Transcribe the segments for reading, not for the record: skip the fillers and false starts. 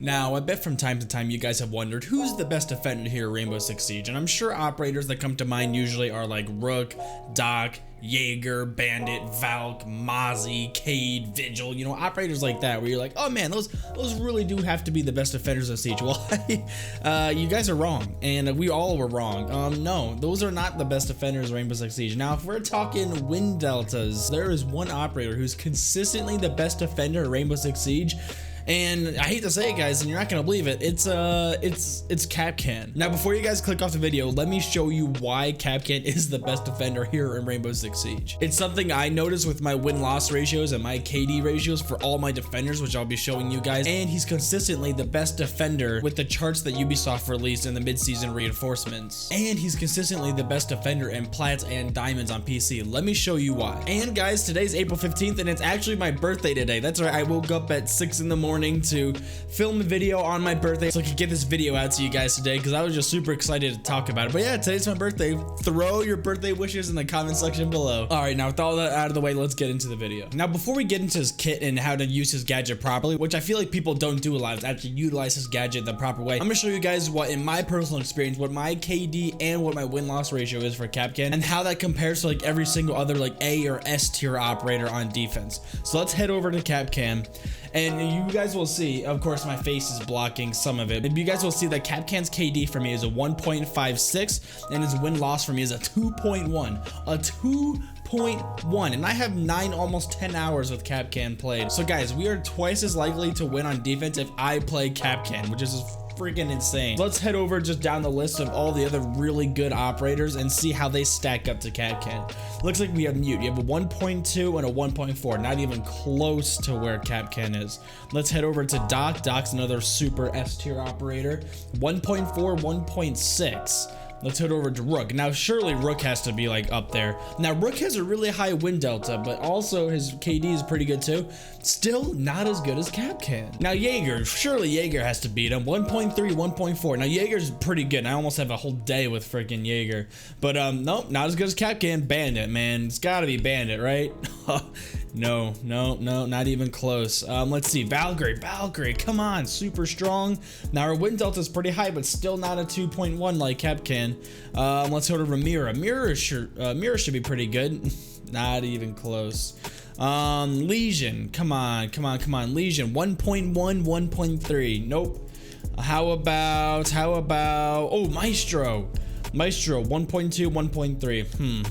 Now, I bet from time to time you guys have wondered who's the best defender here at Rainbow Six Siege, and I'm sure operators that come to mind usually are like Rook, Doc, Jaeger, Bandit, Valk, Mozzie, Cade, Vigil, you know, operators like that where you're like, oh man, those really do have to be the best defenders of Siege. Well, you guys are wrong, and we all were wrong. No, those are not the best defenders of Rainbow Six Siege. Now, if we're talking win deltas, there is one operator who's consistently the best defender at Rainbow Six Siege. And I hate to say it, guys, and you're not gonna believe it, it's Kapkan. Now, before you guys click off the video, let me show you why Kapkan is the best defender here in Rainbow Six Siege. It's something I noticed with my win-loss ratios and my KD ratios for all my defenders, which I'll be showing you guys. And he's consistently the best defender with the charts that Ubisoft released in the mid-season reinforcements. And he's consistently the best defender in plats and diamonds on PC. Let me show you why. And guys, today's April 15th, and it's actually my birthday today. That's right, I woke up at 6 in the morning to film a video on my birthday so I could get this video out to you guys today because I was just super excited to talk about it. But yeah, today's my birthday. Throw your birthday wishes in the comment section below. All right, now with all that out of the way, let's get into the video. Now, before we get into his kit and how to use his gadget properly, which I feel like people don't do a lot, is actually utilize his gadget the proper way. I'm gonna show you guys what, in my personal experience, what my KD and what my win-loss ratio is for Kapkan and how that compares to like every single other like A or S tier operator on defense. So let's head over to Kapkan. And you guys will see, of course, my face is blocking some of it, but you guys will see that Kapkan's KD for me is a 1.56 and his win-loss for me is a 2.1. A 2.1, and I have 9, almost 10 hours with Kapkan played. So guys, we are twice as likely to win on defense if I play Kapkan, which is freaking insane. Let's head over just down the list of all the other really good operators and see how they stack up to Kapkan. Looks like we have Mute. You have a 1.2 and a 1.4, not even close to where Kapkan is. Let's head over to Doc. Doc's another super S tier operator. 1.4, 1.6. Let's head over to Rook. Now, surely Rook has to be like up there. Now, Rook has a really high win delta, but also his KD is pretty good too. Still not as good as Kapkan. Now, Jaeger, surely Jaeger has to beat him. 1.3, 1.4. Now, Jaeger's pretty good. I almost have a whole day with freaking Jaeger. But nope, not as good as Kapkan. Bandit, man. It's gotta be Bandit, right? No, not even close. Let's see, Valkyrie, come on, super strong. Now our win delta is pretty high, but still not a 2.1 like Kapkan. Let's go to Mira. Mira should be pretty good. Not even close. Legion, come on, Legion, 1.1, 1.3. Nope. How about, oh, Maestro, 1.2, 1.3.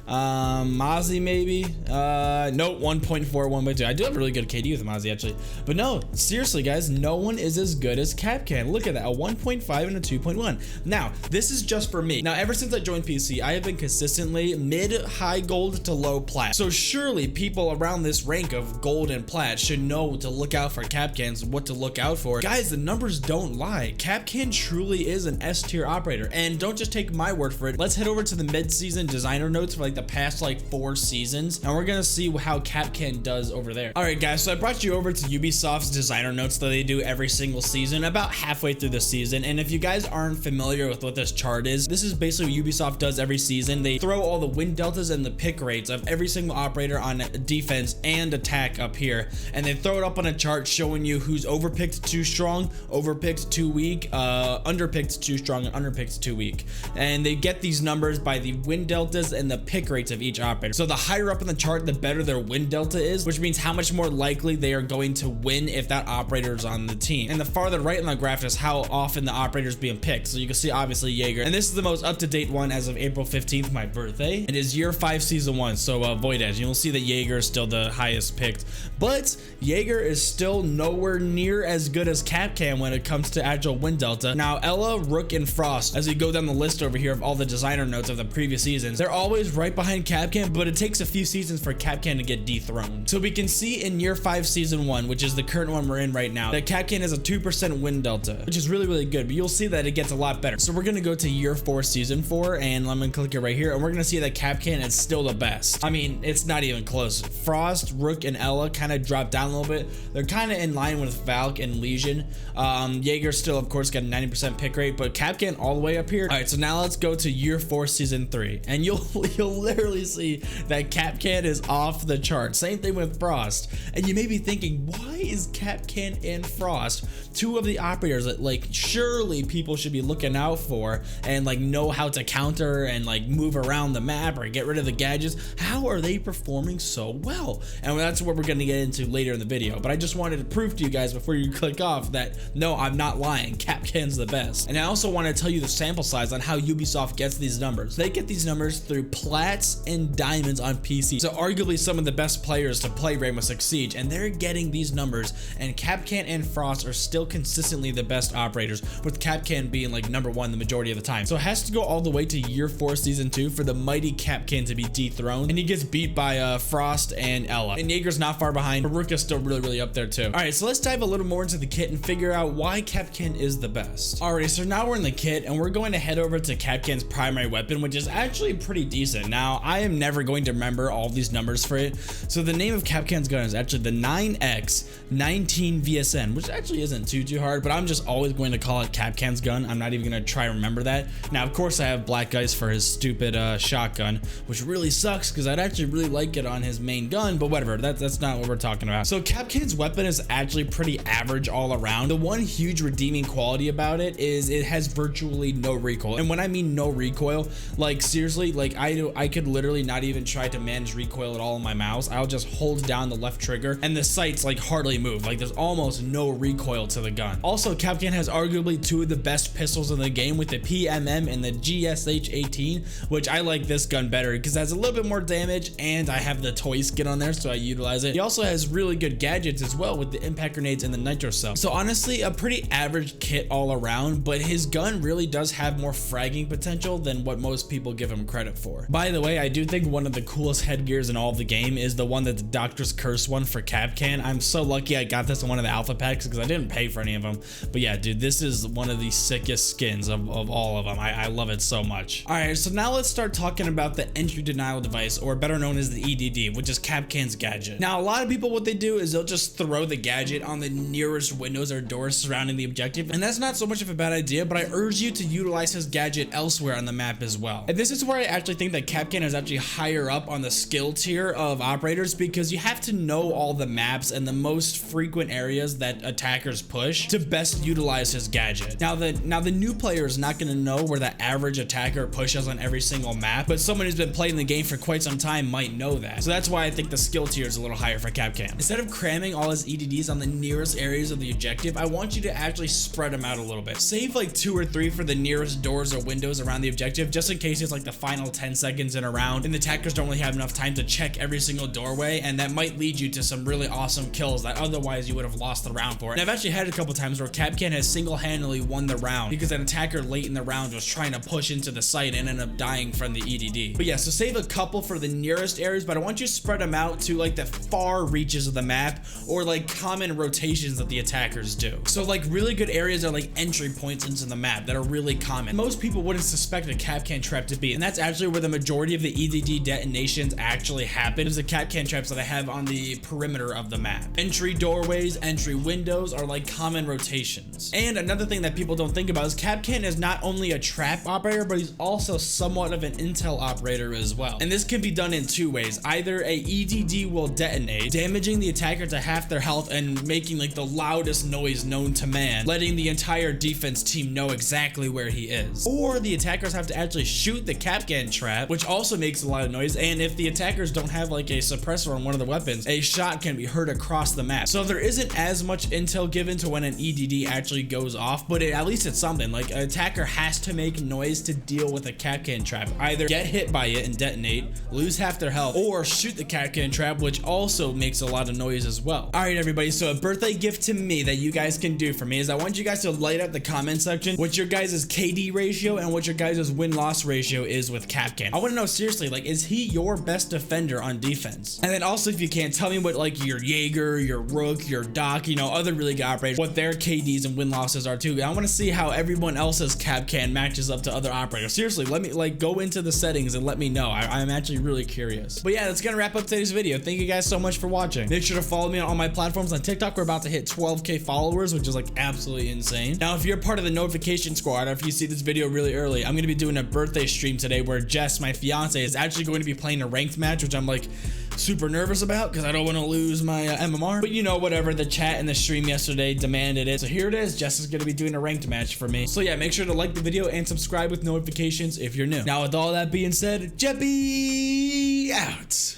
Mozzie maybe? Nope, 1.4, 1.2. I do have a really good KD with Mozzie actually. But no, seriously guys, no one is as good as Kapkan. Look at that, a 1.5 and a 2.1. Now, this is just for me. Now, ever since I joined PC, I have been consistently mid-high gold to low plat. So surely people around this rank of gold and plat should know to look out for Kapkan's, what to look out for. Guys, the numbers don't lie. Kapkan truly is an S tier operator. And don't just take my word for it. Let's head over to the mid-season designer notes for like the past like 4 seasons, and we're gonna see how Kapkan does over there. All right guys, so I brought you over to Ubisoft's designer notes that they do every single season, about halfway through the season. And if you guys aren't familiar with what this chart is, this is basically what Ubisoft does every season. They throw all the win deltas and the pick rates of every single operator on defense and attack up here, and they throw it up on a chart showing you who's overpicked too strong, overpicked too weak, underpicked too strong, and underpicked too weak. And they get these numbers by the win deltas and the pick rates of each operator. So the higher up in the chart, the better their win delta is, which means how much more likely they are going to win if that operator is on the team. And the farther right in the graph is how often the operator is being picked. So you can see obviously Jaeger, and this is the most up-to-date one as of April 15th, my birthday. It is year 5 season 1, so Void Edge. You'll see that Jaeger is still the highest picked, but Jaeger is still nowhere near as good as Kapkan when it comes to actual win delta. Now Ella, Rook, and Frost, as we go down the list over here of all the designer notes of the previous seasons, they're always right behind Kapkan, but it takes a few seasons for Kapkan to get dethroned. So we can see in year 5 season 1, which is the current one we're in right now, that Kapkan has a 2% win delta, which is really good, but you'll see that it gets a lot better. So we're gonna go to year 4 season 4, and I'm gonna click it right here, and we're gonna see that Kapkan is still the best. I mean, it's not even close. Frost, Rook, and Ella kind of dropped down a little bit. They're kind of in line with Valk and Legion. Jaeger still, of course, got a 90% pick rate, but Kapkan all the way up here. All right, so now let's go to year 4 season 3, and you'll literally see that Capcan is off the chart. Same thing with Frost. And you may be thinking, why is Capcan and Frost two of the operators that like surely people should be looking out for and like know how to counter and like move around the map or get rid of the gadgets? How are they performing so well? And that's what we're going to get into later in the video. But I just wanted to prove to you guys before you click off that no, I'm not lying. Capcan's the best. And I also want to tell you the sample size on how Ubisoft gets these numbers. They get these numbers through plats and diamonds on PC. So arguably some of the best players to play Rainbow Six Siege, and they're getting these numbers, and Capcan and Frost are still consistently the best operators, with Capcan being like #1 the majority of the time. So it has to go all the way to year 4 season 2 for the mighty Capcan to be dethroned, and he gets beat by Frost and Ella. And Jaeger's not far behind. Haruka's still really up there too. All right, so let's dive a little more into the kit and figure out why Capcan is the best. Alright, so now we're in the kit and we're going to head over to Capcan's primary weapon, which is actually pretty decent. Now, I am never going to remember all these numbers for it. So the name of Capcan's gun is actually the 9X19 VSN, which actually isn't too hard, but I'm just always going to call it Capcan's gun. I'm not even going to try and remember that. Now, of course, I have Black Ice for his stupid shotgun, which really sucks because I'd actually really like it on his main gun, but whatever, that's not what we're talking about. So Capcan's weapon is actually pretty average all around. The one huge redeeming quality about it is it has virtually no recoil. And when I mean no recoil, like seriously, like I could literally not even try to manage recoil at all on my mouse. I'll just hold down the left trigger and the sights like hardly move. Like there's almost no recoil to the gun. Also, Capcan has arguably two of the best pistols in the game with the PMM and the GSH-18, which I like this gun better because it has a little bit more damage and I have the toy skin on there, so I utilize it. He also has really good gadgets as well with the impact grenades and the nitro cell. So honestly, a pretty average kit all around, but his gun really does have more fragging potential than what most people give him credit for. By the way, I do think one of the coolest headgears in all of the game is the one that the Doctor's Curse one for Capcan. I'm so lucky I got this in one of the alpha packs because I didn't pay for any of them. But yeah, dude, this is one of the sickest skins of all of them. I love it so much. All right, so now let's start talking about the entry denial device, or better known as the EDD, which is Capcan's gadget. Now, a lot of people, what they do is they'll just throw the gadget on the nearest windows or doors surrounding the objective, and that's not so much of a bad idea, but I urge you to utilize his gadget elsewhere on the map as well. And this is where I actually think that Capcan is actually higher up on the skill tier of operators, because you have to know all the maps and the most frequent areas that attackers push to best utilize his gadget. Now the new player is not going to know where the average attacker pushes on every single map, but someone who's been playing the game for quite some time might know that. So that's why I think the skill tier is a little higher for Capcan. Instead of cramming all his EDDs on the nearest areas of the objective, I want you to actually spread them out a little bit. Save like 2 or 3 for the nearest doors or windows around the objective, just in case it's like the final 10 seconds in a round and the attackers don't really have enough time to check every single doorway, and that might lead you to some really awesome kills that otherwise you would have lost the round for. And I've actually had a couple times where Capcan has single-handedly won the round because an attacker late in the round was trying to push into the site and ended up dying from the EDD. But yeah, so save a couple for the nearest areas, but I want you to spread them out to like the far reaches of the map or like common rotations that the attackers do. So like really good areas are like entry points into the map that are really common. Most people wouldn't suspect a Capcan trap to be, and that's actually where the majority of the EDD detonations actually happen, is the Capcan traps that I have on the perimeter of the map. Entry doorways, entry windows are like common rotations. And another thing that people don't think about is Capcan is not only a trap operator, but he's also somewhat of an intel operator as well. And this can be done in 2 ways. Either a EDD will detonate, damaging the attacker to half their health and making like the loudest noise known to man, letting the entire defense team know exactly where he is. Or the attackers have to actually shoot the Capcan trap, which also makes a lot of noise, and if the attackers don't have like a suppressor on one of the weapons, a shot can be heard across the map. So there isn't as much intel given to when an EDD actually goes off, but at least it's something. Like an attacker has to make noise to deal with a Capcan trap. Either get hit by it and detonate, lose half their health, or shoot the Capcan trap, which also makes a lot of noise as well. All right, everybody, so a birthday gift to me that you guys can do for me is I want you guys to light up the comment section what your guys' KD ratio and what your guys' win-loss ratio is with Capcan. I want to know seriously, like, is he your best defender on defense? And then also, if you can, tell me what like your Jaeger, your Rook, your Doc, you know, other really good operators, what their KDs and win-losses are too. I want to see how everyone else's Capcan matches up to other operators. Seriously, let me like go into the settings and let me know. I'm actually really curious. But yeah, that's gonna wrap up today's video. Thank you guys so much for watching. Make sure to follow me on all my platforms. On TikTok, we're about to hit 12K followers, which is like absolutely insane. Now, if you're part of the notification squad, or if you see this video really early, I'm gonna be doing a birthday stream today where Jess, my fiance, fiance is actually going to be playing a ranked match, which I'm like super nervous about because I don't want to lose my MMR. But you know, whatever, the chat and the stream yesterday demanded it. So here it is. Jess is going to be doing a ranked match for me. So yeah, make sure to like the video and subscribe with notifications if you're new. Now with all that being said, Jeppy out.